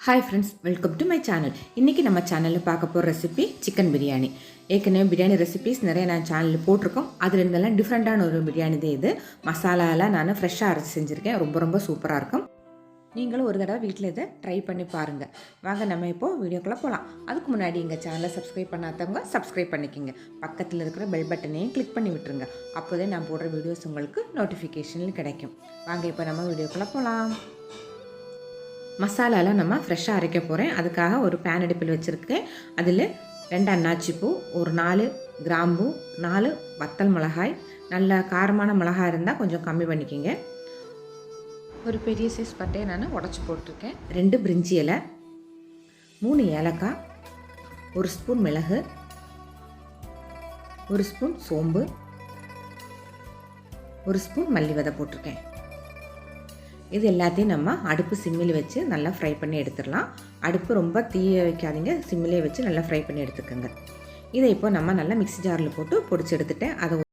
Hi friends, welcome to my channel. இன்றைக்கி நம்ம சேனலில் பார்க்க போகிற ரெசிபி சிக்கன் பிரியாணி. ஏற்கனவே பிரியாணி ரெசிபிஸ் நிறைய நான் சேனலில் போட்டிருக்கோம். அதில் இருந்தெல்லாம் டிஃப்ரெண்ட்டான ஒரு பிரியாணி தான் இது. மசாலாலாம் நான் ஃப்ரெஷ்ஷாக அரைச்சி செஞ்சுருக்கேன். ரொம்ப சூப்பராக இருக்கும். நீங்களும் ஒரு தடவை வீட்டில் இதை ட்ரை பண்ணி பாருங்கள். வாங்க நம்ம இப்போது வீடியோக்குள்ளே போகலாம். அதுக்கு முன்னாடி எங்கள் சேனலை சப்ஸ்கிரைப் பண்ணாதவங்க சப்ஸ்கிரைப் பண்ணிக்கோங்க. பக்கத்தில் இருக்கிற பெல் பட்டனையும் கிளிக் பண்ணி விட்டுருங்க. அப்போதே நான் போடுற வீடியோஸ் உங்களுக்கு நோட்டிஃபிகேஷனில் கிடைக்கும். வாங்க இப்போ நம்ம வீடியோக்குள்ளே போகலாம். மசாலாலாம் நம்ம ஃப்ரெஷ்ஷாக அரைக்க போகிறேன். அதுக்காக ஒரு பேன் அடுப்பில் வச்சுருக்கேன். அதில் 2 அன்னாச்சிப்பூ, ஒரு 4 கிராம்பு, 4 வத்தல் மிளகாய், நல்ல காரமான மிளகாய் இருந்தால் கொஞ்சம் கம்மி பண்ணிக்கோங்க. ஒரு பெரிய சைஸ் பட்டையை நான் உடச்சி போட்டிருக்கேன். 2 பிரிஞ்சி இலை, 3 ஏலக்காய், 1 ஸ்பூன் மிளகு, 1 ஸ்பூன் சோம்பு, 1 ஸ்பூன் மல்லி விதை போட்டிருக்கேன். இது எல்லாத்தையும் நம்ம அடுப்பு சிம்மில் வச்சு நல்லா ஃப்ரை பண்ணி எடுத்துடலாம். அடுப்பு ரொம்ப தீய வைக்காதீங்க, சிம்மிலே வச்சு நல்லா ஃப்ரை பண்ணி எடுத்துக்கோங்க. இதை இப்போ நம்ம நல்லா மிக்ஸி ஜாரில் போட்டு பொடிச்சு எடுத்துட்டேன். அதை